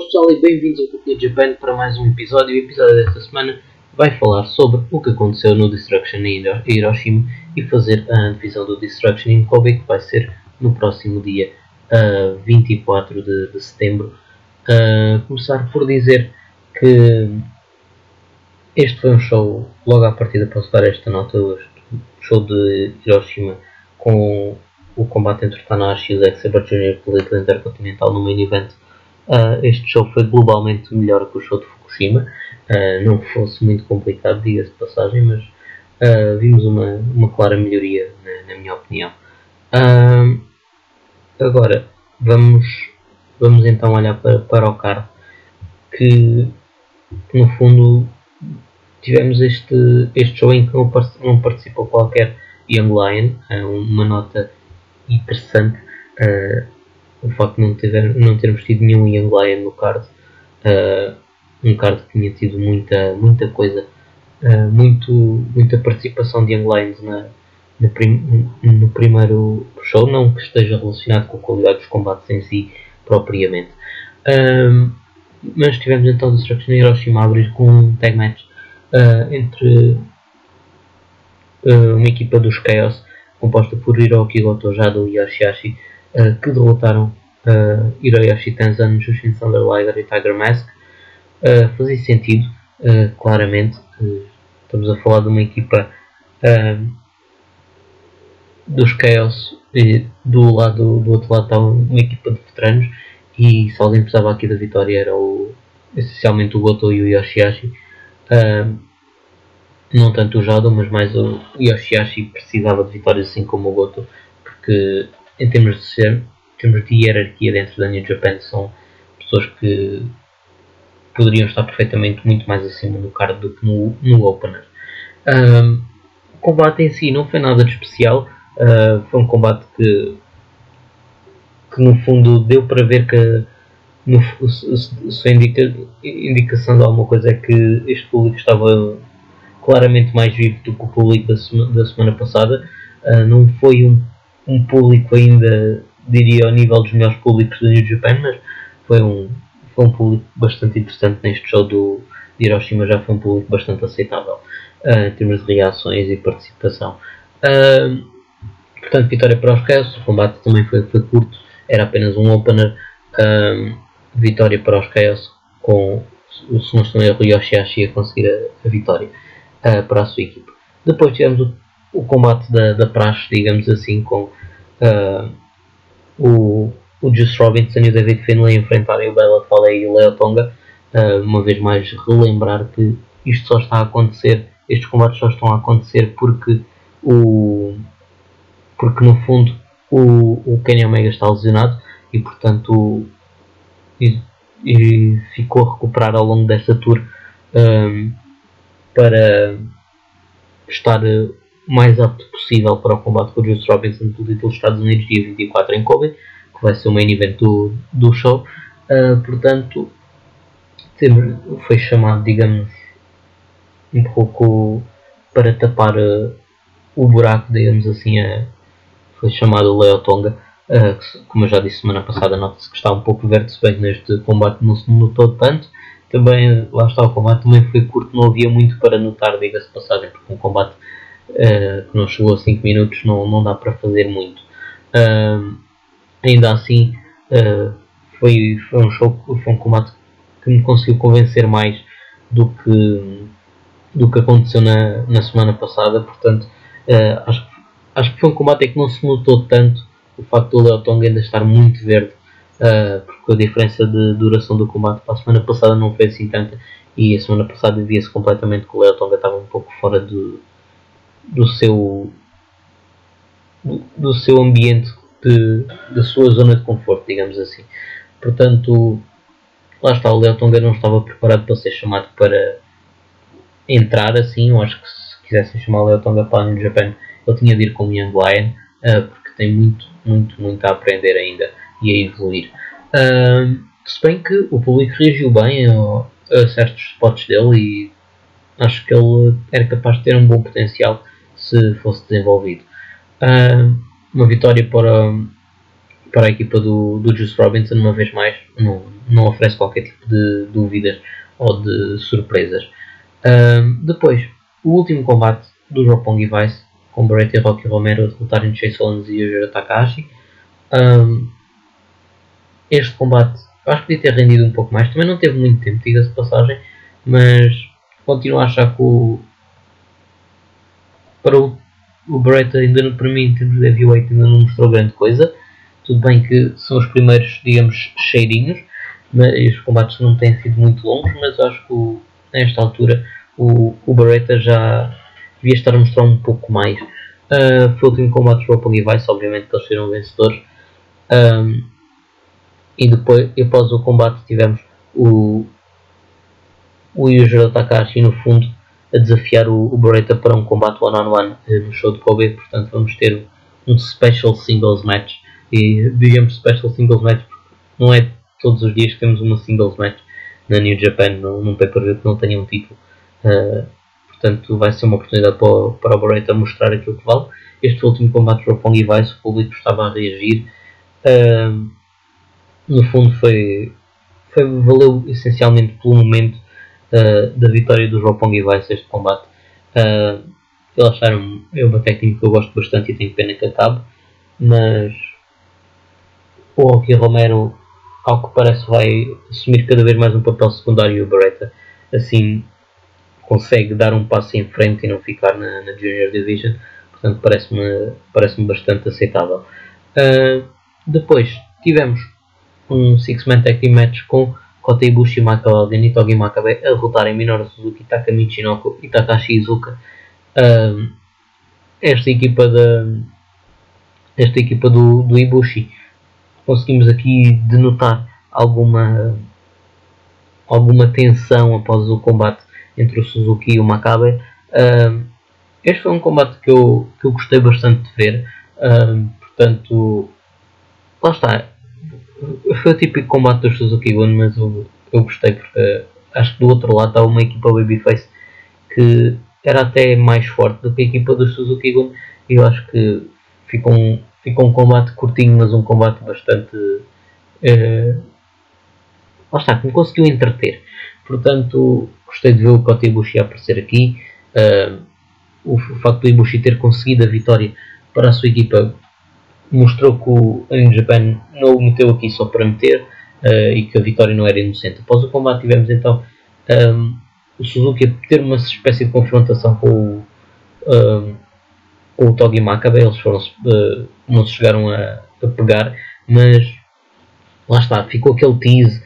pessoal e bem-vindos ao New Japan para mais um episódio. O episódio desta semana vai falar sobre o que aconteceu no Destruction em Hiroshima e fazer a divisão do Destruction em Kobe, que vai ser no próximo dia 24 de setembro. Começar por dizer que este foi um show, logo à partida posso dar esta nota, o show de Hiroshima com o combate entre Tanahashi e o Zack Sabre Jr. pelo título intercontinental no main event. Este show foi globalmente melhor que o show de Fukushima, não fosse muito complicado, diga-se de passagem, mas vimos uma clara melhoria na minha opinião. Agora vamos então olhar para o card, que no fundo tivemos este show em que não participou qualquer Young Lion, uma nota interessante. O facto de não termos tido nenhum Young Lion no card, um card que tinha tido muita coisa, muita participação de Young Lions no primeiro show, não que esteja relacionado com a qualidade dos combates em si propriamente. Mas tivemos então Destruction em Hiroshima a abrir com um tag match entre uma equipa dos Chaos composta por Hiroki Goto, Jado e Yoshihashi, que derrotaram Hiroyoshi Tenzan, Jushin Thunder Liger e Tiger Mask. Fazia sentido, claramente. Estamos a falar de uma equipa dos Chaos, e do outro lado estava uma equipa de veteranos, e se alguém precisava aqui da vitória era essencialmente o Goto e o Yoshihashi. Não tanto o Jado, mas mais o Yoshihashi precisava de vitórias assim como o Goto, porque em termos de hierarquia dentro da New Japan são pessoas que poderiam estar perfeitamente muito mais acima no card do que no opener. O combate em si não foi nada de especial, foi um combate que no fundo deu para ver que a sua indicação de alguma coisa é que este público estava claramente mais vivo do que o público da semana passada. Não foi um público ainda, diria, ao nível dos melhores públicos da New Japan, mas foi um público bastante interessante neste show de Hiroshima. Já foi um público bastante aceitável em termos de reações e participação. Portanto, vitória para os Chaos. O combate também foi curto, era apenas um opener. Vitória para os Chaos, com, se não estou em erro, Yoshihashi a conseguir a vitória para a sua equipa. Depois tivemos o combate da praxe, digamos assim, com o Juice Robinson e o David Finlay enfrentarem o Bela Fale e o Leo Tonga. Uma vez mais relembrar que isto só está a acontecer, estes combates só estão a acontecer porque no fundo o Kenny Omega está lesionado e portanto e ficou a recuperar ao longo desta tour para estar o mais apto possível para o combate com o Juice Robinson pelo título dos Estados Unidos dia 24 em Kobe, que vai ser o main event do show. Portanto, foi chamado, digamos, um pouco para tapar o buraco, digamos assim, foi chamado o Leo Tonga, que, como eu já disse semana passada, nota-se que está um pouco verde, se bem neste combate não se notou tanto. Também, lá está, o combate também foi curto, não havia muito para notar, diga-se de passagem, porque um combate que não chegou a 5 minutos não dá para fazer muito. Ainda assim, foi um combate que me conseguiu convencer mais do que aconteceu na semana passada. Portanto, acho que foi um combate em que não se notou tanto o facto do Leo Tonga ainda estar muito verde, porque a diferença de duração do combate para a semana passada não foi assim tanta, e a semana passada via-se completamente que o Leo Tonga estava um pouco fora do seu ambiente, da sua zona de conforto, digamos assim. Portanto, lá está, o Leo Tonga não estava preparado para ser chamado para entrar assim. Eu acho que se quisessem chamar o Leo Tonga para a New Japan, ele tinha de ir com o Young Lion, porque tem muito a aprender ainda e a evoluir. Se bem que o público reagiu bem a certos spots dele, e acho que ele era capaz de ter um bom potencial se fosse desenvolvido. Uma vitória para para a equipa do Juice Robinson, uma vez mais, não oferece qualquer tipo de dúvidas ou de surpresas. Depois, o último combate do Roppongi Vice, com Barrett e Rocky Romero a derrotarem Chase Owens e Yujiro Takahashi. Este combate, acho que podia ter rendido um pouco mais, também não teve muito tempo, diga-se de passagem, mas continuo a achar que para o Barrett ainda para mim, em termos de heavyweight, ainda não mostrou grande coisa. Tudo bem que são os primeiros, digamos, cheirinhos, mas os combates não têm sido muito longos, mas acho que nesta altura o Barrett já devia estar a mostrar um pouco mais. Foi o último combate do Roppongi Vice, obviamente que eles foram vencedores. E depois, após o combate, tivemos o Yujiro Takahashi no fundo a desafiar o Barrett para um combate one-on-one no show de Kobe. Portanto, vamos ter um special singles match. E digamos special singles match porque não é todos os dias que temos uma singles match na New Japan num pay-per-view que não tenha um título. Portanto, vai ser uma oportunidade para o Barrett a mostrar aquilo que vale. Este último combate do Roppongi Vice, o público estava a reagir. No fundo valeu essencialmente pelo momento da vitória dos Roppongi Vice este combate. Eles acharam, é uma técnica que eu gosto bastante e tenho pena que acabe, mas o Rocky Romero, ao que parece, vai assumir cada vez mais um papel secundário e o Barrett assim consegue dar um passo em frente e não ficar na Junior Division. Portanto, parece-me bastante aceitável. Depois tivemos um 6-man tag team match com Kota Ibushi, Michael Elgin e Togi Makabe a derrotarem Minoru Suzuki, Taka Michinoku e Takashi Iizuka. Esta equipa do Ibushi, conseguimos aqui denotar alguma tensão após o combate entre o Suzuki e o Makabe. Este foi um combate que eu gostei bastante de ver. Portanto, lá está. Foi o típico combate do Suzuki Gun, mas eu gostei porque acho que do outro lado estava uma equipa Babyface que era até mais forte do que a equipa do Suzuki Gun, e eu acho que ficou um combate curtinho, mas um combate bastante lá está, que me conseguiu entreter. Portanto, gostei de ver o Kota Ibushi aparecer aqui. O facto do Ibushi ter conseguido a vitória para a sua equipa mostrou que o New Japan não o meteu aqui só para meter e que a vitória não era inocente. Após o combate tivemos então o Suzuki a ter uma espécie de confrontação com o Togi Makabe. Eles não se chegaram a pegar, mas lá está, ficou aquele tease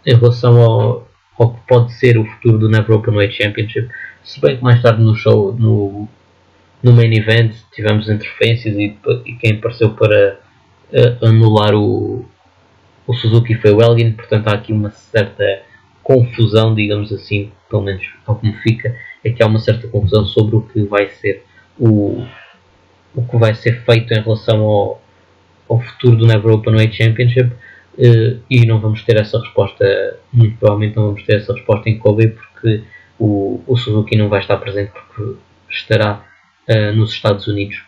em relação ao que pode ser o futuro do Never Openweight Championship. Se bem que mais tarde no show, no main event, tivemos interferências e quem apareceu para anular o Suzuki foi o Elgin. Portanto, há aqui uma certa confusão, digamos assim, pelo menos ao que me fica, é que há uma certa confusão sobre o que vai ser o que vai ser feito em relação ao futuro do Never Openweight Championship. E não vamos ter essa resposta, muito provavelmente não vamos ter essa resposta em Kobe, porque o Suzuki não vai estar presente, porque estará nos Estados Unidos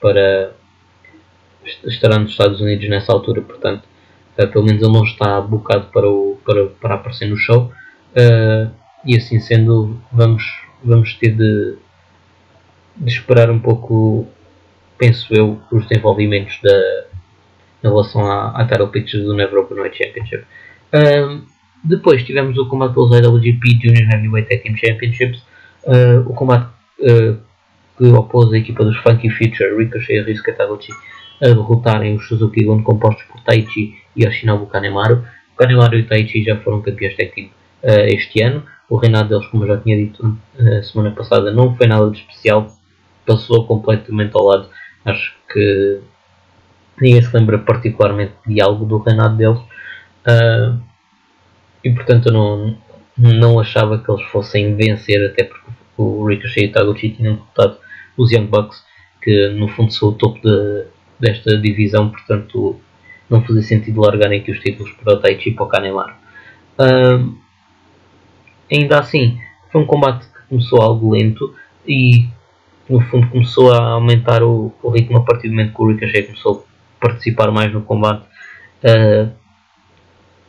nessa altura. Portanto, pelo menos ele não está bocado para aparecer no show, e assim sendo vamos ter de esperar um pouco, penso eu, os desenvolvimentos em relação à title picture do Never Openweight Championship. Depois tivemos o combate pelos IWGP Junior Heavyweight Tag Team Championships, o combate que opôs a equipa dos Funky Future, Ricochet e Ryusuke Taguchi, a derrotarem os Suzuki Gun, compostos por Taichi e Yoshinobu Kanemaru. O Kanemaru e o Taichi já foram campeões tag team este ano. O reinado deles, como eu já tinha dito semana passada, não foi nada de especial, passou completamente ao lado. Acho que ninguém se lembra particularmente de algo do reinado deles, e portanto eu não achava que eles fossem vencer, até porque o Ricochet e o Taguchi tinham derrotado os Young Bucks, que no fundo são o topo desta divisão. Portanto não fazia sentido largarem aqui os títulos para o Taichi e para o Kanemaru. Ainda assim, foi um combate que começou algo lento e no fundo começou a aumentar o ritmo a partir do momento que o Ricochet começou participar mais no combate.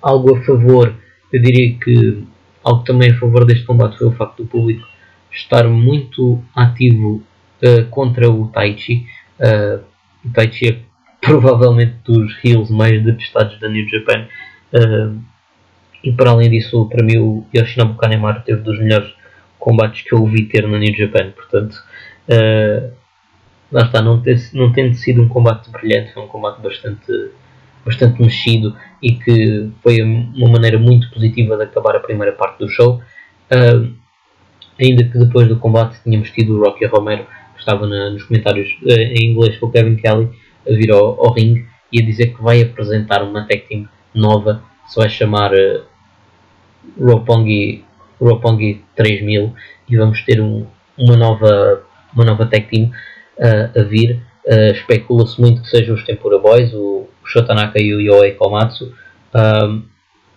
Algo a favor, eu diria que algo também a favor deste combate foi o facto do público estar muito ativo contra o Taichi. O Taichi é provavelmente dos heels mais detestados da New Japan. E para além disso, para mim o Yoshinobu Kanemaru teve dos melhores combates que eu ouvi ter na New Japan. Portanto, lá está, não tendo sido um combate brilhante, foi um combate bastante mexido e que foi uma maneira muito positiva de acabar a primeira parte do show. Ainda que depois do combate tínhamos tido o Rocky Romero, que estava nos comentários em inglês com o Kevin Kelly, a vir ao ringue e a dizer que vai apresentar uma tag team nova, se vai chamar Roppongi 3000, e vamos ter uma nova tag team a vir. Especula-se muito que sejam os Tempura Boys, o Shotanaka e o Yohei Komatsu.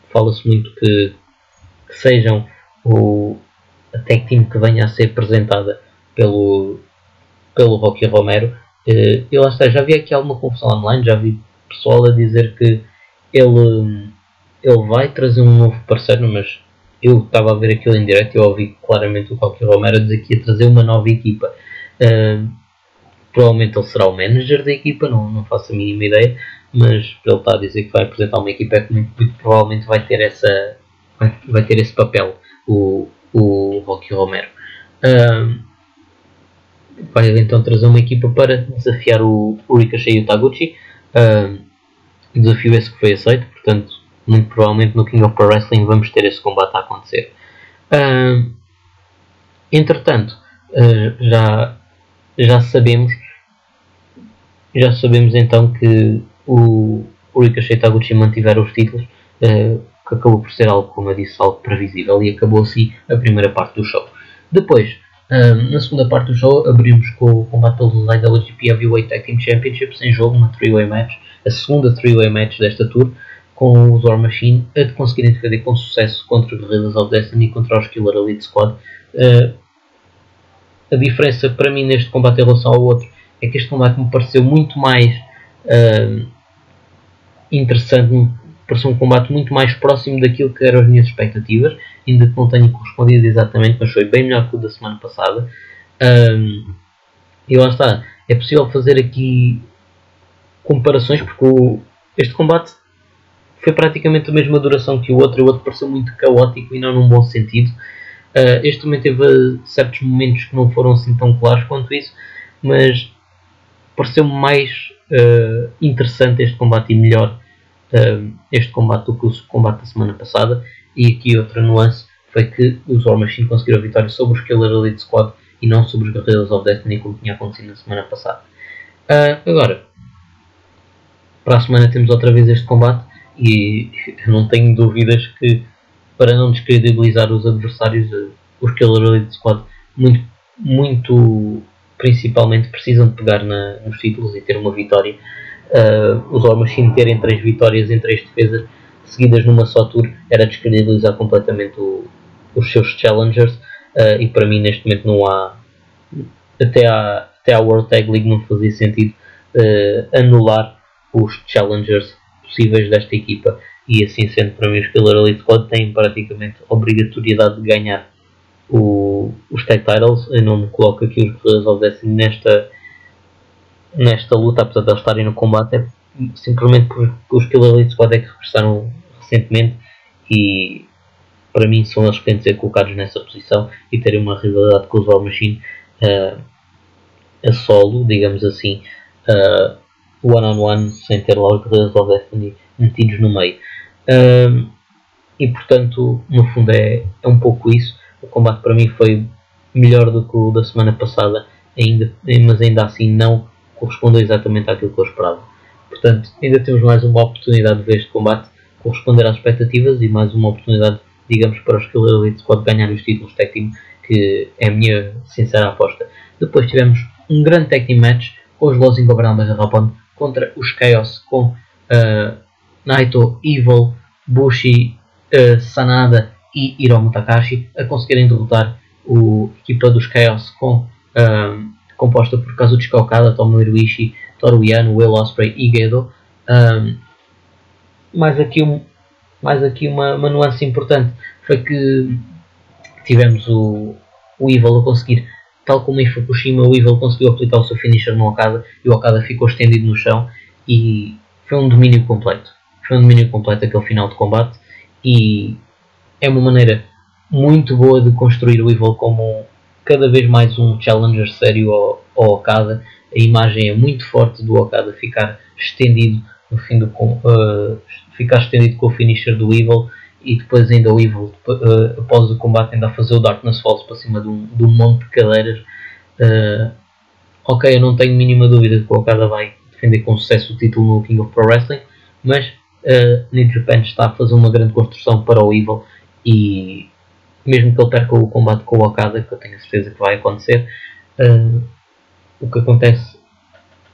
Fala-se muito que sejam a tag team que venha a ser apresentada pelo Rocky Romero. E lá está, já vi aqui alguma confusão online, já vi pessoal a dizer que ele vai trazer um novo parceiro, mas eu estava a ver aquilo em direto e eu ouvi claramente o Rocky Romero a dizer que ia trazer uma nova equipa. Provavelmente ele será o manager da equipa, não faço a mínima ideia, mas ele está a dizer que vai apresentar uma equipa que muito provavelmente vai ter esse papel, o Rocky Romero. Vai então trazer uma equipa para desafiar o Ricochet e o Taguchi. Desafio esse que foi aceito, portanto, muito provavelmente no King of Pro Wrestling vamos ter esse combate a acontecer. Entretanto, já sabemos então que o Ricochet e Taguchi mantiveram os títulos, que acabou por ser algo, como eu disse, algo previsível, e acabou assim a primeira parte do show. Depois, na segunda parte do show, abrimos com o combate pelos IWGP Heavyweight Tag Team Championships em jogo, uma 3-way match, a segunda 3-way match desta tour, com os War Machine a conseguirem defender com sucesso contra os Guerrillas of Destiny e contra os Killer Elite Squad. A diferença para mim neste combate em relação ao outro é que este combate me pareceu muito mais interessante, me pareceu um combate muito mais próximo daquilo que eram as minhas expectativas, ainda que não tenha correspondido exatamente, mas foi bem melhor que o da semana passada. E lá está, é possível fazer aqui comparações, porque este combate foi praticamente a mesma duração que o outro pareceu muito caótico e não num bom sentido. Este também teve certos momentos que não foram assim tão claros quanto isso, mas pareceu-me mais interessante este combate e melhor este combate do que o combate da semana passada. E aqui outra nuance foi que os War Machine conseguiram a vitória sobre os Killer Elite Squad e não sobre os Guerrillas of Destiny, como tinha acontecido na semana passada. Agora, para a semana temos outra vez este combate e eu não tenho dúvidas que, para não descredibilizar os adversários, os Killer Elite Squad muito principalmente precisam de pegar nos títulos e ter uma vitória. Os War Machine terem 3 vitórias em 3 defesas seguidas numa só tour era descredibilizar completamente os seus challengers, e para mim neste momento não há, até à World Tag League não fazia sentido anular os challengers possíveis desta equipa, e assim sendo, para mim os Killer Elite Squad têm praticamente a obrigatoriedade de ganhar os tag titles. Eu não me coloco aqui os Guerrillas of Destiny nesta luta, apesar de eles estarem no combate, é simplesmente porque os Killer Elite Squad é que regressaram recentemente e para mim são eles que têm de ser colocados nessa posição e terem uma rivalidade com os War Machine a solo, digamos assim, one-on-one, sem ter lá os Guerrillas of Destiny metidos no meio. E portanto, no fundo é um pouco isso. O combate para mim foi melhor do que o da semana passada, mas ainda assim não correspondeu exatamente àquilo que eu esperava. Portanto, ainda temos mais uma oportunidade de ver este combate corresponder às expectativas e mais uma oportunidade, digamos, para os Killer Elite Squad ganhar os títulos tag team, que é a minha sincera aposta. Depois tivemos um grande tag team match com os Los Ingobernables de Japão contra os Chaos, com Naito, Evil, Bushi, Sanada e Hiromu Takahashi a conseguirem derrotar a equipa dos Chaos composta por Kazuchika Okada, Tomohiro Ishii, Toru Yano, Will Ospreay e Gedo. Mais aqui uma nuance importante foi que tivemos o Evil a conseguir, tal como em Fukushima, o Evil conseguiu aplicar o seu finisher no Okada e o Okada ficou estendido no chão e foi um domínio completo. Foi um domínio completo aquele final de combate e é uma maneira muito boa de construir o Evil como cada vez mais um challenger sério ao Okada. A imagem é muito forte do Okada ficar estendido no fim do ficar estendido com o finisher do Evil e depois ainda o Evil após o combate ainda a fazer o Darkness Falls para cima de um monte de cadeiras. Ok, eu não tenho mínima dúvida que o Okada vai defender com sucesso o título no King of Pro Wrestling, mas New Japan está a fazer uma grande construção para o Evil e mesmo que ele perca o combate com o Okada, que eu tenho a certeza que vai acontecer, o que acontece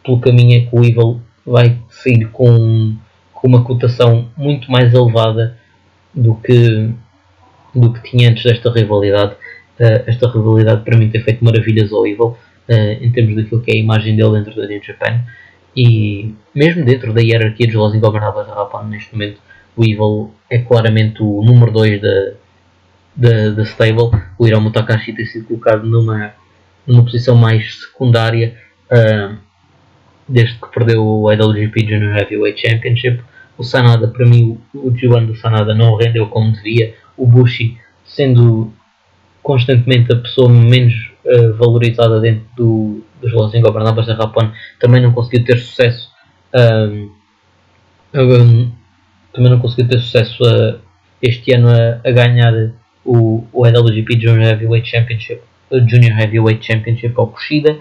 pelo caminho é que o Evil vai sair com uma cotação muito mais elevada do que tinha antes desta rivalidade. Esta rivalidade para mim tem feito maravilhas ao Evil em termos daquilo que é a imagem dele dentro da New Japan e mesmo dentro da hierarquia dos Los Ingobernables da Japan. Neste momento o Evil é claramente o número 2 da stable. O Hiromu Takahashi tem sido colocado numa posição mais secundária desde que perdeu o IWGP Junior Heavyweight Championship. O Sanada, para mim, o G1 do Sanada não rendeu como devia. O Bushi, sendo constantemente a pessoa menos valorizada dentro dos Los Ingobernables da Japão, também não conseguiu ter sucesso. Este ano a ganhar o IWGP Junior Heavyweight Championship ao Kushida,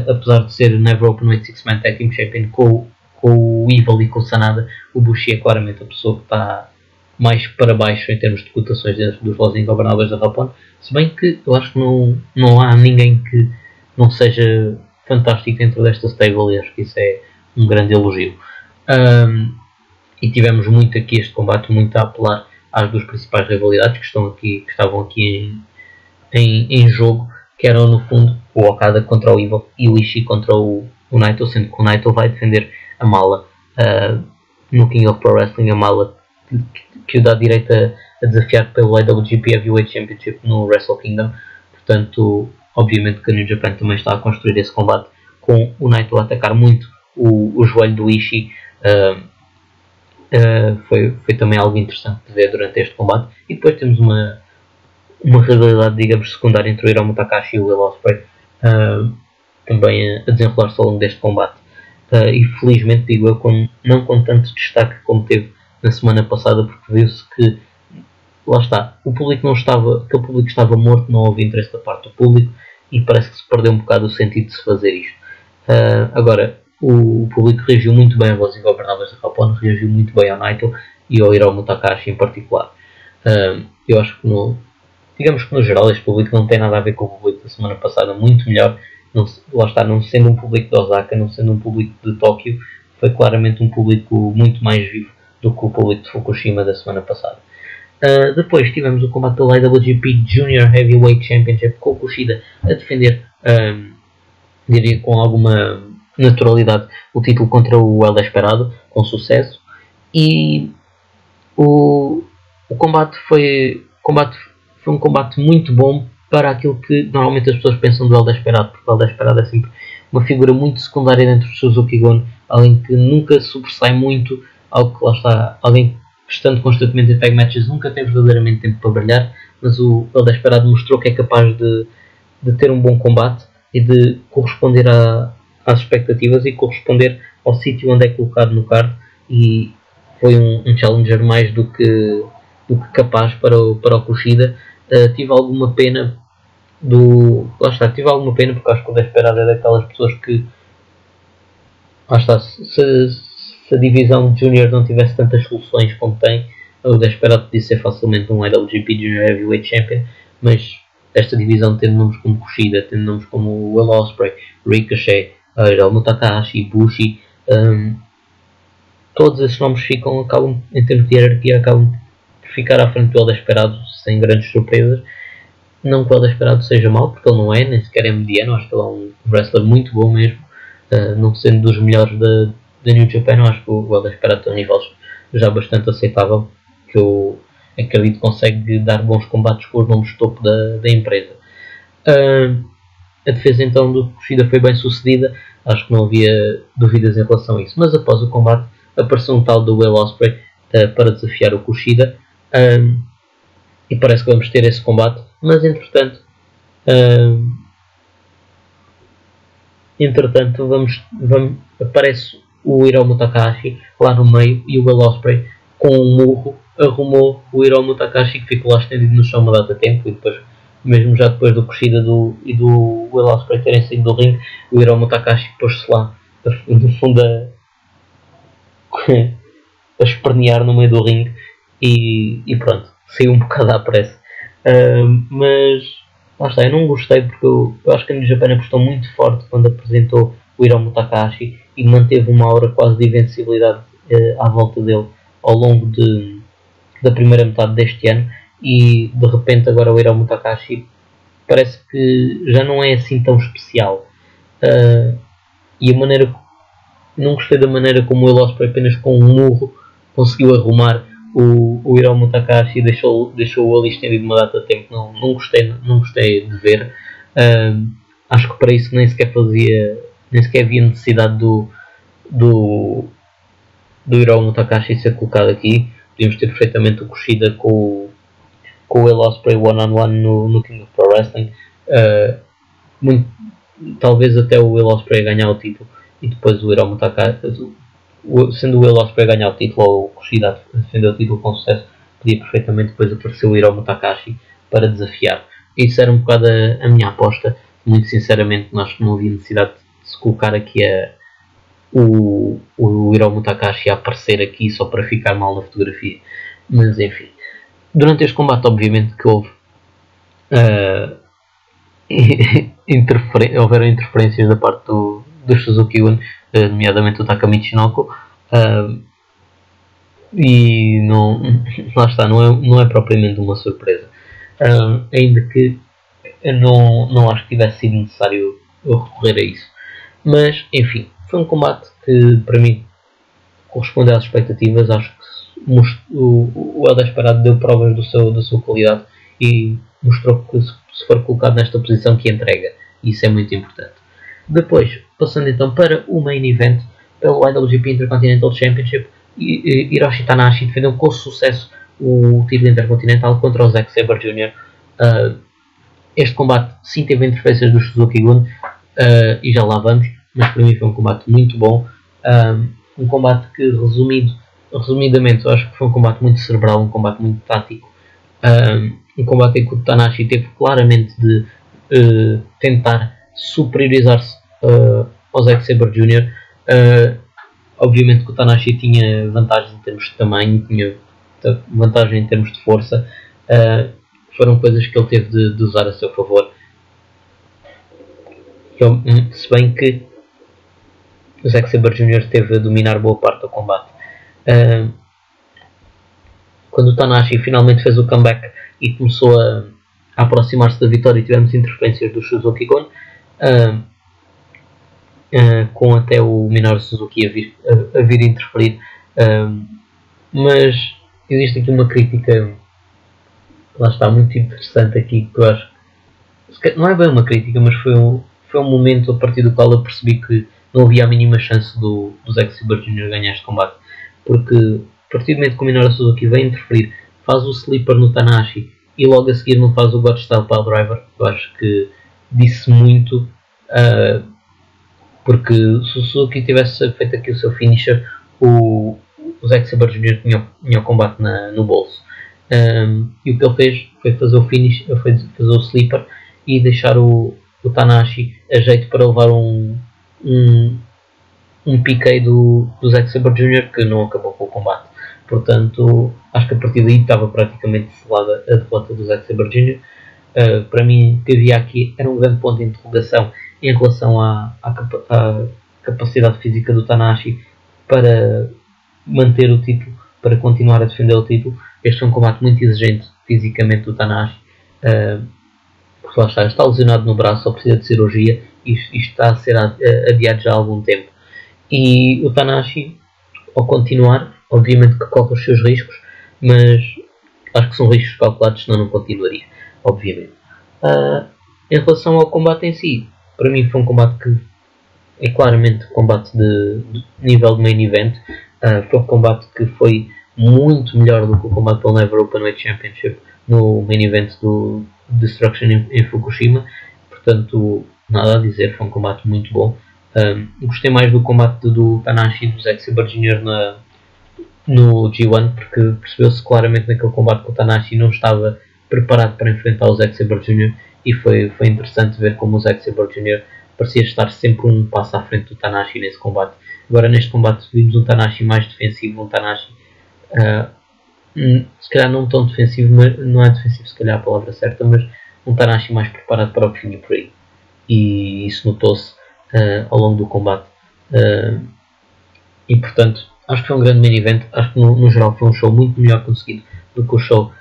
apesar de ser Never Openweight Six Man Tag Team Champion com o Evil e com o Sanada. O Bushi é claramente a pessoa que está mais para baixo em termos de cotações dentro dos Los Ingobernables da Japão, se bem que eu acho que não há ninguém que não seja fantástico dentro desta stable e acho que isso é um grande elogio. E tivemos muito aqui este combate, muito a apelar às duas principais rivalidades que estavam aqui em jogo, que eram no fundo o Okada contra o Evil e o Ishii contra o Naito, sendo que o Naito vai defender a mala no King of Pro Wrestling, a mala que o dá direito a desafiar pelo IWGP Heavyweight Championship no Wrestle Kingdom. Portanto, obviamente que a New Japan também está a construir esse combate com o Naito a atacar muito o joelho do Ishii. Foi também algo interessante de ver durante este combate. E depois temos uma rivalidade, digamos, secundária entre o Hiromu Takahashi e o Will Ospreay, também a desenrolar-se ao longo deste combate. E felizmente, digo eu, não com tanto destaque como teve na semana passada, porque viu-se que, lá está, aquele público estava morto, não houve interesse da parte do público e parece que se perdeu um bocado o sentido de se fazer isto. Agora, o público reagiu muito bem aos Ingobernables da Japão, reagiu muito bem ao Naito e ao Hiromu Takahashi em particular. Eu acho que digamos que no geral este público não tem nada a ver com o público da semana passada, muito melhor. Lá está, não sendo um público de Osaka, não sendo um público de Tóquio, foi claramente um público muito mais vivo do que o público de Fukushima da semana passada. Depois tivemos o combate do IWGP Junior Heavyweight Championship com o Kushida a defender, diria com alguma naturalidade, o título contra o El Desperado, com sucesso. E o combate foi um combate muito bom para aquilo que normalmente as pessoas pensam do El Desperado, porque o El Desperado é sempre uma figura muito secundária dentro do Suzuki Gun, alguém que nunca sobressai muito, algo que lá está, alguém que estando constantemente em tag matches nunca tem verdadeiramente tempo para brilhar, mas o El Desperado mostrou que é capaz de ter um bom combate e de corresponder às expectativas e corresponder ao sítio onde é colocado no card, e foi um challenger mais do que capaz para o Kushida. Tive alguma pena porque acho que o Desperado é daquelas pessoas que, lá está, se a divisão Junior não tivesse tantas soluções como tem, o Desperado podia ser facilmente um IWGP Junior Heavyweight Champion, mas esta divisão, tendo nomes como Kushida, tendo nomes como Will Ospreay, Ricochet, Hiromu Takahashi, Bushi, todos esses nomes acabam, em termos de hierarquia, acabam por ficar à frente do El Desperado sem grandes surpresas. Não que o El Desperado seja mau, porque ele não é, nem sequer é mediano, acho que ele é um wrestler muito bom mesmo, não sendo dos melhores da New Japan, eu acho que o El Desperado tem um nível já bastante aceitável, que eu acredito que consegue dar bons combates com os nomes de topo da empresa. A defesa então do Kushida foi bem sucedida, acho que não havia dúvidas em relação a isso, mas após o combate apareceu um tal do Will Ospreay para desafiar o Kushida, e parece que vamos ter esse combate, mas entretanto aparece o Hiromu Takahashi lá no meio e o Will Ospreay com um murro arrumou o Hiromu Takahashi, que ficou lá estendido no chão uma data de tempo, e depois, mesmo já depois do Kushida e do Will Ospreay terem saído do ringue, o Hiromu Takahashi pôs-se lá no fundo a espernear no meio do ringue e pronto, saiu um bocado à pressa. Mas lá está, eu não gostei porque eu acho que a New Japan apostou muito forte quando apresentou o Hiromu Takahashi e manteve uma aura quase de invencibilidade à volta dele ao longo da primeira metade deste ano, e de repente agora o Hiromu Takahashi parece que já não é assim tão especial. E a maneira, não gostei da maneira como o Will Ospreay apenas com um murro conseguiu arrumar o Hiromu Takahashi e deixou-o ali estendido uma data de tempo. Não gostei de ver. Acho que para isso nem sequer havia necessidade do Hiromu Takahashi ser colocado aqui. Podíamos ter perfeitamente o Kushida com o Will Ospreay one-on-one no King of Pro Wrestling. Talvez até o Will Ospreay ganhar o título e depois o Hiromu Takahashi, sendo o Will Ospreay ganhar o título ou o Kushida defender o título com sucesso, podia perfeitamente depois aparecer o Hiromu Takahashi para desafiar. Isso era um bocado a minha aposta. Muito sinceramente, acho que não havia necessidade de se colocar aqui o Hiromu Takahashi a aparecer aqui só para ficar mal na fotografia. Mas enfim, durante este combate obviamente que houve houveram interferências da parte do Suzuki-gun, nomeadamente o Taka Michinoku, e lá está, não é propriamente uma surpresa, ainda que eu não acho que tivesse sido necessário eu recorrer a isso. Mas enfim, foi um combate que para mim corresponde às expectativas. Acho que o El Desperado deu provas da sua qualidade e mostrou que se for colocado nesta posição que entrega, e isso é muito importante. Depois, passando então para o main event, pelo IWGP Intercontinental Championship, Hiroshi Tanahashi defendeu com sucesso o título intercontinental contra o Zack Sabre Jr. Este combate sim teve interferências do Suzuki-gun, e já lá vamos, mas para mim foi um combate muito bom. Um combate que, resumidamente, eu acho que foi um combate muito cerebral, um combate muito tático, um combate em que o Tanahashi teve claramente de tentar superiorizar-se ao Zack Sabre Jr. Obviamente que o Tanahashi tinha vantagens em termos de tamanho, tinha vantagem em termos de força, foram coisas que ele teve de usar a seu favor. Se bem que o Zack Sabre Jr. teve a dominar boa parte do combate. Quando o Tanahashi finalmente fez o comeback e começou a aproximar-se da vitória, e tivemos interferências do Suzuki-gun, com até o Minoru Suzuki a vir interferir. Mas existe aqui uma crítica, lá está, muito interessante aqui, que eu acho que não é bem uma crítica, mas foi um momento a partir do qual eu percebi que não havia a mínima chance do Zack Sabre Jr. ganhar este combate, porque a partir do momento que o Minoru Suzuki vem interferir, faz o sleeper no Tanahashi e logo a seguir não faz o God Style Pile Driver, eu acho que disse muito, porque se o Suzuki tivesse feito aqui o seu finisher, o Zack Sabre Jr. tinha o combate no bolso. E o que ele fez foi fazer o finish, foi fazer o sleeper e deixar o Tanahashi a jeito para levar um PK do Zack Sabre Jr. que não acabou com o combate. Portanto, acho que a partir daí estava praticamente selada a derrota do Zack Sabre Jr. Para mim, o que havia aqui era um grande ponto de interrogação em relação à capacidade física do Tanahashi para manter o título, para continuar a defender o título. Este é um combate muito exigente fisicamente do Tanahashi. porque lá está lesionado no braço ou precisa de cirurgia e isto está a ser adiado já há algum tempo. E o Tanahashi, ao continuar, obviamente que corre os seus riscos, mas acho que são riscos calculados, senão não continuaria, obviamente. Em relação ao combate em si, para mim foi um combate que é claramente um combate de nível de main event. Foi um combate que foi muito melhor do que o combate pelo Never Openweight Championship no main event do Destruction em Fukushima. Portanto, nada a dizer, foi um combate muito bom. Gostei mais do combate do Tanahashi e do Zack Sabre Jr. no G1, porque percebeu-se claramente naquele combate que o Tanahashi não estava preparado para enfrentar o Zack Sabre Jr. e foi interessante ver como o Zack Sabre Jr. parecia estar sempre um passo à frente do Tanahashi nesse combate. Agora neste combate vimos um Tanahashi mais defensivo, um Tanahashi se calhar não tão defensivo, mas não é defensivo se calhar a palavra certa, mas um Tanahashi mais preparado para o fim e por aí. E isso notou-se ao longo do combate. E portanto, acho que foi um grande main event. Acho que no geral foi um show muito melhor conseguido do que o show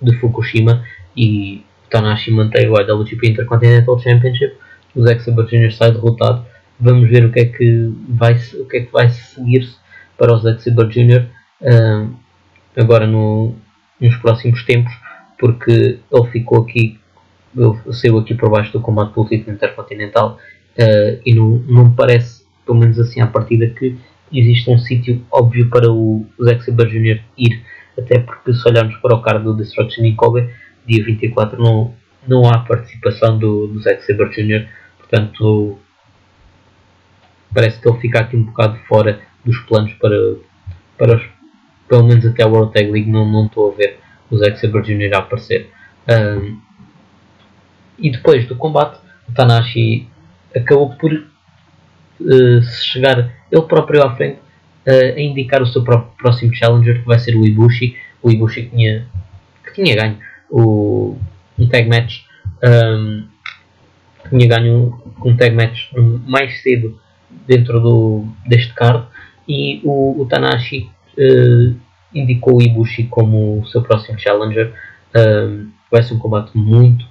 de Fukushima. E o Tanahashi mantém o IWGP Intercontinental Championship. O Zack Sabre Jr. sai derrotado. Vamos ver o que é que vai seguir-se para o Zack Sabre Jr. Agora nos próximos tempos, porque ele ficou aqui, ele saiu aqui por baixo do combate pelo título intercontinental e não me parece, pelo menos assim à partida, que existe um sítio óbvio para o Zack Sabre Jr. ir, até porque se olharmos para o card do Destruction em Kobe, dia 24 não há participação do Zack Sabre Jr., portanto parece que ele fica aqui um bocado fora dos planos para pelo menos até a World Tag League. Não estou a ver o Zack Sabre Jr. a aparecer. E depois do combate, o Tanahashi acabou por chegar ele próprio à frente a indicar o seu próximo challenger, que vai ser o Ibushi. O Ibushi que tinha ganho um tag match, tinha ganho um tag match mais cedo dentro deste card, e o Tanahashi indicou o Ibushi como o seu próximo challenger. Vai ser um combate muito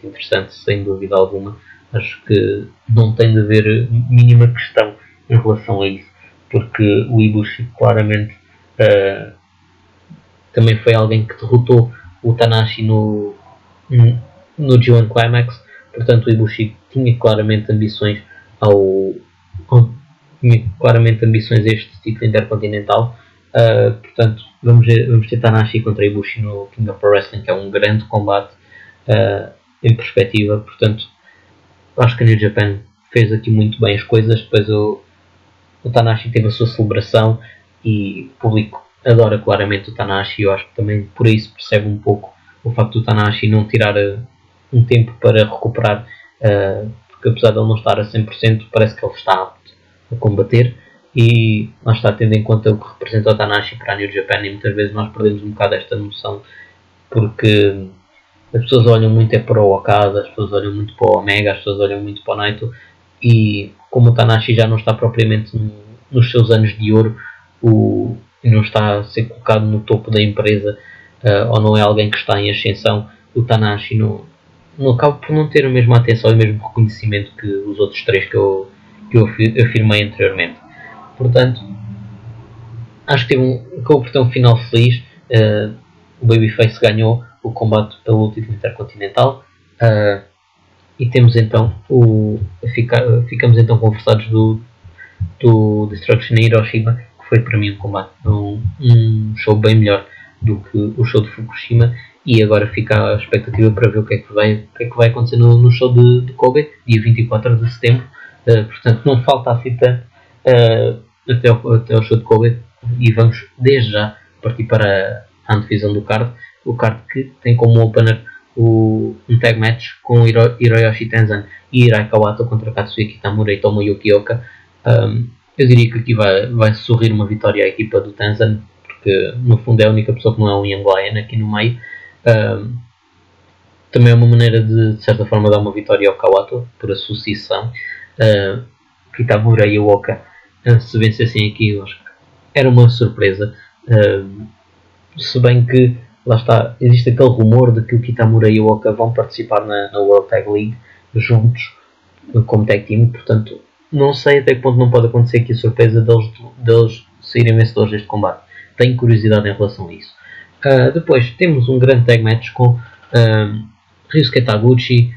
interessante, sem dúvida alguma. Acho que não tem de haver mínima questão em relação a isso, porque o Ibushi claramente também foi alguém que derrotou o Tanahashi no G1 Climax. Portanto, o Ibushi tinha claramente ambições a este título intercontinental. Portanto, vamos ter Tanahashi contra Ibushi no King of Pro Wrestling, que é um grande combate em perspectiva. Portanto, acho que a New Japan fez aqui muito bem as coisas. Depois o Tanahashi teve a sua celebração e o público adora claramente o Tanahashi. Eu acho que também por aí se percebe um pouco o facto do Tanahashi não tirar um tempo para recuperar, porque apesar de ele não estar a 100%, parece que ele está apto a combater. E lá está, tendo em conta o que representa o Tanahashi para a New Japan, e muitas vezes nós perdemos um bocado esta noção, porque as pessoas olham muito para o Okada, as pessoas olham muito para o Omega, as pessoas olham muito para o Naito, e como o Tanahashi já não está propriamente nos seus anos de ouro, e não está a ser colocado no topo da empresa, ou não é alguém que está em ascensão, o Tanahashi não acaba por não ter a mesma atenção e o mesmo reconhecimento que os outros três que eu afirmei anteriormente. Portanto, acho que acabou por ter um final feliz. O Babyface ganhou o combate pelo título intercontinental, e temos então ficamos então conversados do Destruction em Hiroshima, que foi para mim um combate, um show bem melhor do que o show de Fukushima. E agora fica a expectativa para ver o que é que vai acontecer no show de Kobe, dia 24 de setembro. Portanto, não falta a fita até o show de Kobe, e vamos desde já partir para a antevisão do card. O card que tem como opener um tag match com Hiroyoshi Tenzan e Hirai Kawato contra Katsuhiko Tamura e Tomoyuki Oka. Eu diria que aqui vai sorrir uma vitória à equipa do Tenzan, porque no fundo é a única pessoa que não é um Young Lion aqui no meio. Também é uma maneira de certa forma dar uma vitória ao Kawato por associação. Kitamura e Oka, se vencessem aqui, eu acho que era uma surpresa. Se bem que lá está, existe aquele rumor de que o Kitamura e o Oka vão participar na World Tag League juntos como tag team, portanto não sei até que ponto não pode acontecer aqui a surpresa deles saírem vencedores deste combate. Tenho curiosidade em relação a isso. Depois temos um grande tag match com Ryusuke Taguchi,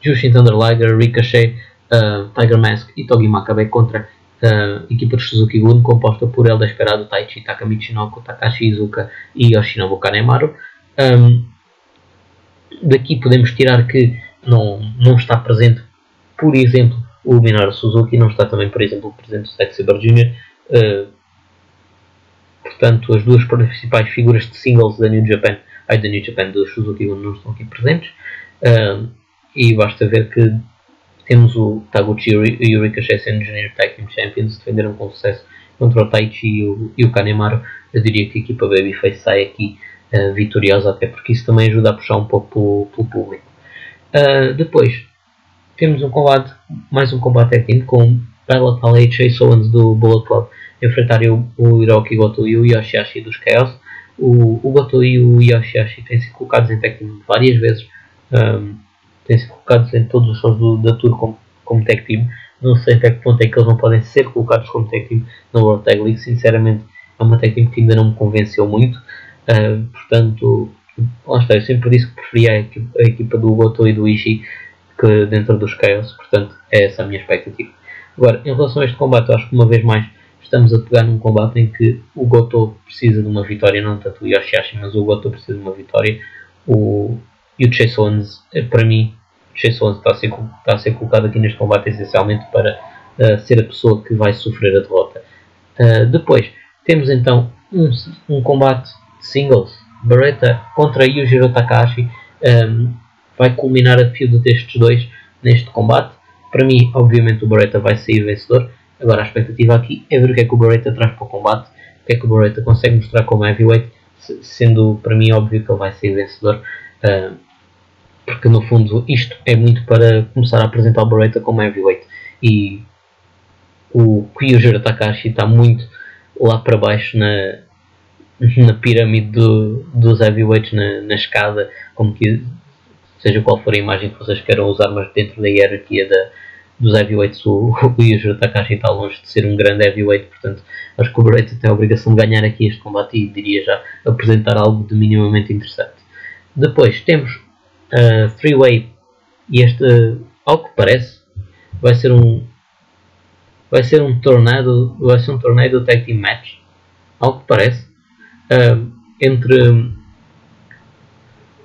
Jushin Thunder Liger, Ricochet, Tiger Mask e Togi Makabe contra a equipa de Suzuki Gun, composta por El Desperado, Taichi, Taka Michinoku, Takashi Iizuka e Yoshinobu Kanemaru. Daqui podemos tirar que não está presente, por exemplo, o Minoru Suzuki, não está também, por exemplo, presente o Zack Sabre Jr. Portanto, as duas principais figuras de singles da New Japan do Suzuki Gun não estão aqui presentes. E basta ver que temos o Taguchi e o Ricochet sendo Junior Tag Team Champions, defenderam com sucesso contra o Taichi e o Kanemaru. Eu diria que a equipa Babyface sai aqui vitoriosa, até porque isso também ajuda a puxar um pouco pelo público. Depois temos mais um combate tag team com Bella Fale e Chase Owens do Bullet Club enfrentarem o Hiroki Goto e o Yoshihashi dos Chaos. O Goto e o Yoshihashi têm sido colocados em tag team várias vezes, têm sido colocados em todos os shows da Tour como tag team. Não sei até que ponto é que eles não podem ser colocados como tag team na World Tag League. Sinceramente é uma tag team que ainda não me convenceu muito. Portanto, lá está, eu sempre disse que preferia a equipa do Goto e do Ishii que dentro dos Chaos, portanto é essa a minha expectativa. Agora, em relação a este combate, eu acho que uma vez mais estamos a pegar num combate em que o Goto precisa de uma vitória, não tanto o Yoshihashi, mas o Goto precisa de uma vitória. E o Chase Owens, para mim, o Chase Owens está a ser colocado aqui neste combate essencialmente para ser a pessoa que vai sofrer a derrota. Depois temos então um combate de singles, Beretta contra Yujiro Takahashi. Vai culminar a feud destes dois neste combate. Para mim, obviamente, o Beretta vai sair vencedor. Agora, a expectativa aqui é ver o que é que o Beretta traz para o combate, o que é que o Beretta consegue mostrar como heavyweight, sendo para mim óbvio que ele vai sair vencedor, porque no fundo isto é muito para começar a apresentar o Beretta como heavyweight. E o Yujiro Takahashi está muito lá para baixo na pirâmide dos heavyweights, na escada, como que seja qual for a imagem que vocês queiram usar, mas dentro da hierarquia dos heavyweights o Yujiro Takahashi está longe de ser um grande heavyweight. Portanto acho que o Beretta tem a obrigação de ganhar aqui este combate e diria já apresentar algo de minimamente interessante. Depois temos a Three-Way, e este, ao que parece, vai ser um tornado tag team match, ao que parece, entre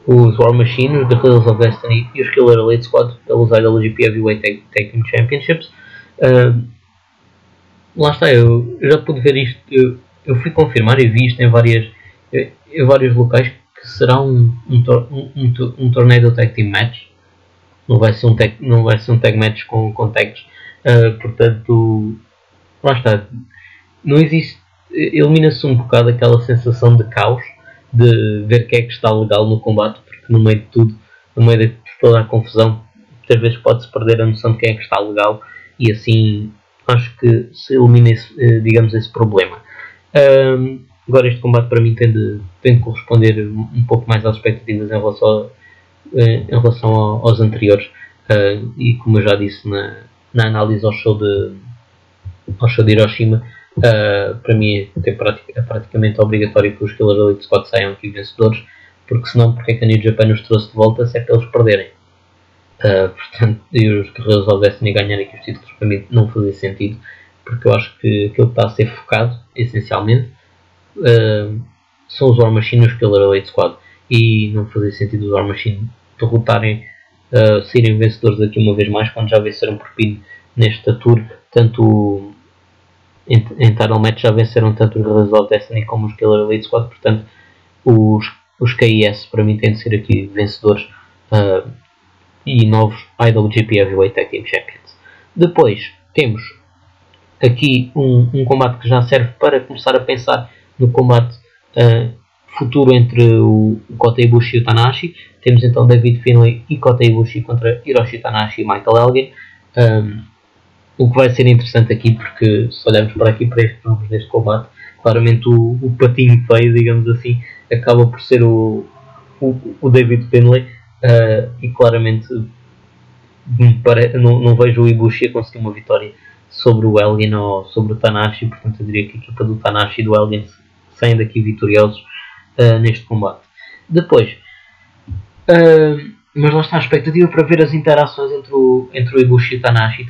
os War Machine, os Guerrillas of Destiny e os Killer Elite Squad pelos IWGP Heavyweight Tag Team Championships. Lá está, eu já pude ver isto, eu fui confirmar e vi isto em vários locais, que será um torneio Tag Team Match. Não vai ser um tag match com tags. Portanto, lá está, não existe, elimina-se um bocado aquela sensação de caos, de ver quem é que está legal no combate, porque no meio de tudo, no meio de toda a confusão, muitas vezes pode-se perder a noção de quem é que está legal, e assim acho que se elimina esse problema. Agora este combate para mim tem de corresponder um pouco mais às expectativas em relação aos anteriores, e como eu já disse na análise ao show de Hiroshima, para mim é praticamente obrigatório que os Killer Elite Squad saiam aqui vencedores, porque senão porque é que a New Japan os trouxe de volta se é para eles perderem. Portanto, e os Guerrillas of Destiny ganharem aqui os títulos para mim não fazia sentido, porque eu acho que aquilo que está a ser focado essencialmente são os War Machine e os Killer Elite Squad, e não fazia sentido os War Machine derrotarem, serem vencedores aqui uma vez mais, quando já venceram por pin nesta tour. Tanto em title match já venceram tanto os Guerrillas of Destiny como os Killer Elite Squad. Portanto os KIS para mim têm de ser aqui vencedores, e novos IWGP Heavyweight Tag Team Champions. Depois temos aqui um combate que já serve para começar a pensar no combate futuro entre o Kota Ibushi e o Tanahashi. Temos então David Finlay e Kota Ibushi contra Hiroshi Tanahashi e Michael Elgin. O que vai ser interessante aqui, porque se olharmos para aqui para estes nomes deste combate, claramente o patinho feio, digamos assim, acaba por ser o David Finlay, e claramente não vejo o Ibushi a conseguir uma vitória sobre o Elgin ou sobre o Tanahashi, portanto eu diria que a equipa do Tanahashi e do Elgin saem daqui vitoriosos neste combate. Depois, mas lá está a expectativa para ver as interações entre o Ibushi e o Tanahashi,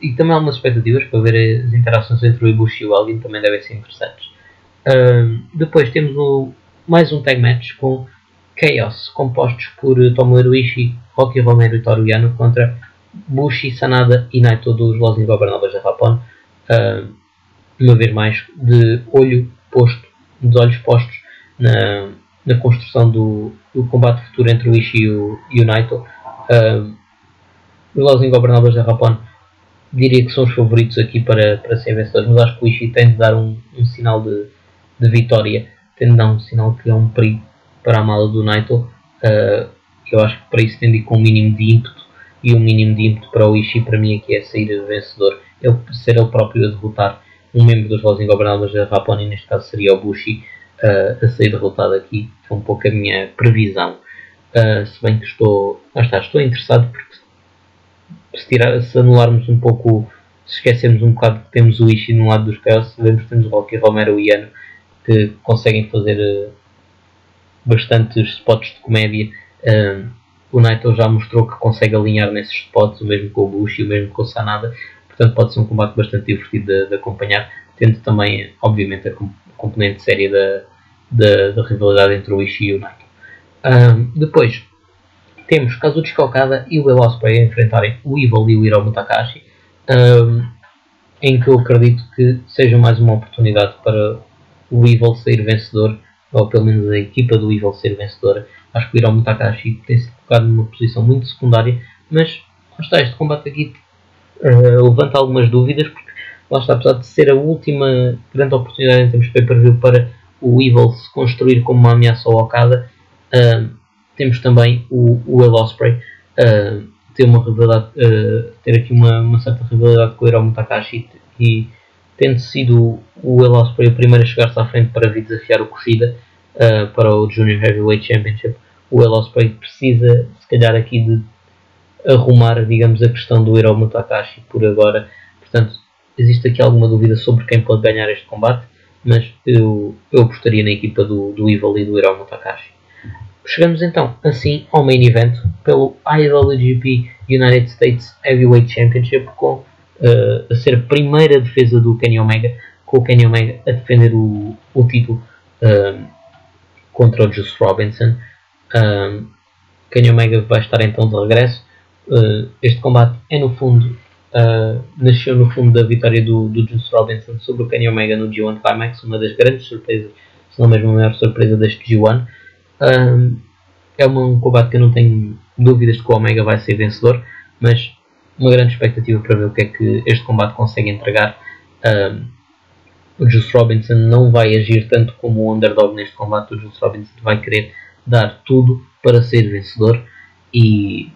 e também há algumas expectativas para ver as interações entre o Ibushi e o Elgin, também devem ser interessantes. Depois temos mais um tag match com Chaos, compostos por Tomohiro Ishii, Rocky Romero e Toru Yano contra Bushi, Sanada e Naito dos Los Ingobernables da Japão. Uma vez mais, de olhos postos na construção do combate futuro entre o Ishii e o Naito. Os Los Ingobernables da Japão diria que são os favoritos aqui para serem vencedores, mas acho que o Ishii tem de dar um sinal de vitória, tem de dar um sinal que é um perigo para a mala do Naito. Eu acho que para isso tem de ir com um mínimo de ímpeto, e um mínimo de ímpeto para o Ishii para mim aqui é sair vencedor, ser ele próprio a derrotar um membro dos Los Ingobernables da Japão, e neste caso seria o Bushi a sair derrotado aqui, é um pouco a minha previsão. Se bem que estou interessado, porque se anularmos um pouco, se esquecermos um bocado que temos o Ishii no lado dos Chaos, sabemos que temos o Rocky Romero e Yano que conseguem fazer bastantes spots de comédia. O Naito já mostrou que consegue alinhar nesses spots, o mesmo com o Bushi, o mesmo com o Sanada, portanto pode ser um combate bastante divertido de acompanhar, tendo também, obviamente, a componente séria da rivalidade entre o Ishii e o Naito. Depois temos Kazuchika Okada e o Will Ospreay a enfrentarem o Evil e o Hiromu Takahashi, em que eu acredito que seja mais uma oportunidade para o Evil sair vencedor, ou pelo menos a equipa do Evil ser vencedora. Acho que o Hiromu Takahashi tem se colocado numa posição muito secundária, mas está, este combate aqui levanta algumas dúvidas, porque lá está, apesar de ser a última grande oportunidade em termos de pay-per-view para o Evil se construir como uma ameaça ao Okada, temos também o Will Ospreay ter aqui uma certa rivalidade com o Hiromu Takahashi, e tendo sido o Will Ospreay o primeiro a chegar-se à frente para vir desafiar o Kushida para o Junior Heavyweight Championship, o Will Ospreay precisa, se calhar, aqui de arrumar, digamos, a questão do Hiromu Takahashi por agora. Portanto, existe aqui alguma dúvida sobre quem pode ganhar este combate, mas eu apostaria na equipa do Evil e do Hiromu Takahashi. Chegamos então, assim, ao main event pelo IWGP United States Heavyweight Championship, com a ser a primeira defesa do Kenny Omega, com o Kenny Omega a defender o título contra o Juice Robinson. Kenny Omega vai estar então de regresso. Este combate é no fundo nasceu no fundo da vitória do Juice Robinson sobre o Kenny Omega no G1 Climax, uma das grandes surpresas, se não mesmo a maior surpresa deste G1. É um combate que eu não tenho dúvidas de que o Omega vai ser vencedor, mas uma grande expectativa para ver o que é que este combate consegue entregar. O Juice Robinson não vai agir tanto como o underdog neste combate. O Juice Robinson vai querer dar tudo para ser vencedor, e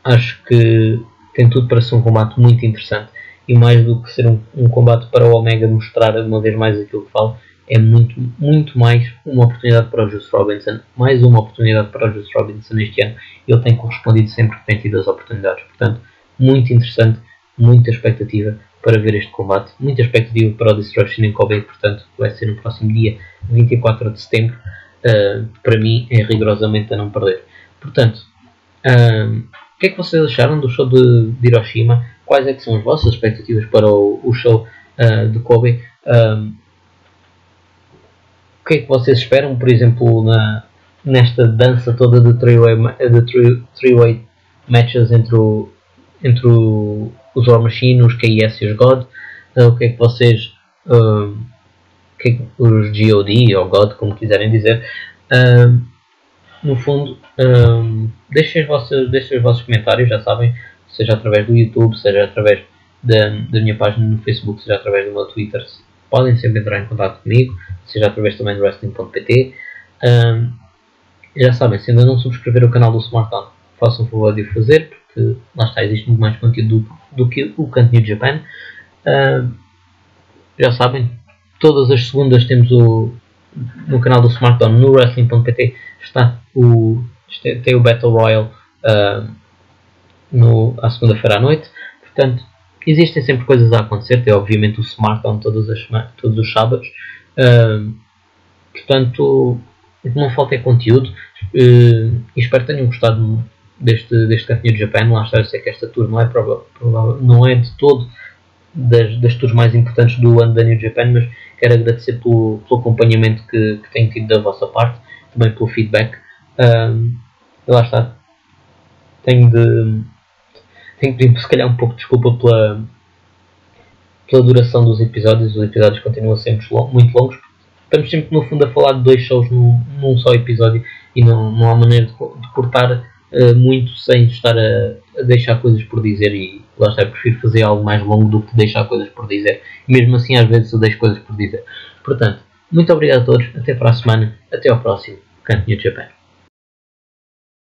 acho que tem tudo para ser um combate muito interessante, e mais do que ser um combate para o Omega mostrar uma vez mais aquilo que fala, é muito, muito mais uma oportunidade para o Juice Robinson, mais uma oportunidade para o Juice Robinson este ano. Ele tem correspondido sempre que tem tido as oportunidades, portanto, muito interessante, muita expectativa para ver este combate, muita expectativa para o Destruction in Kobe, portanto, vai ser no próximo dia 24 de setembro. Para mim é rigorosamente a não perder. Portanto, o que é que vocês acharam do show de Hiroshima? Quais é que são as vossas expectativas para o show de Kobe? O que é que vocês esperam, por exemplo, nesta dança toda de three-way matches entre os War Machine, os KS e os God? O que é que vocês, os GOD ou God, como quiserem dizer, no fundo, deixem os vossos comentários, já sabem, seja através do YouTube, seja através da minha página no Facebook, seja através do meu Twitter. Podem sempre entrar em contato comigo, seja através também do wrestling.pt. Já sabem, se ainda não subscreveram o canal do SmartDown, façam o favor de o fazer, porque lá está, existe muito mais conteúdo do que o Canto New Japan. Já sabem, todas as segundas temos no canal do SmackDown, no Wrestling.pt, tem o Battle Royale à segunda-feira à noite. Portanto, existem sempre coisas a acontecer. Tem obviamente o SmackDown todos os sábados. Portanto, o que não falta é conteúdo. E espero que tenham gostado deste Cantinho de Japan. Lá está, eu sei que esta tour não é provável, não é de todo das tours mais importantes do ano da New Japan, mas quero agradecer pelo acompanhamento que tenho tido da vossa parte, também pelo feedback. E lá está, tenho de pedir se calhar um pouco de desculpa pela duração dos episódios. Os episódios continuam sempre muito longos. Estamos sempre no fundo a falar de 2 shows num só episódio e não há maneira de cortar muito sem estar a deixar coisas por dizer, e lá está, eu prefiro fazer algo mais longo do que deixar coisas por dizer, e mesmo assim às vezes eu deixo coisas por dizer. Portanto, muito obrigado a todos, até para a semana, até ao próximo Canto New Japan.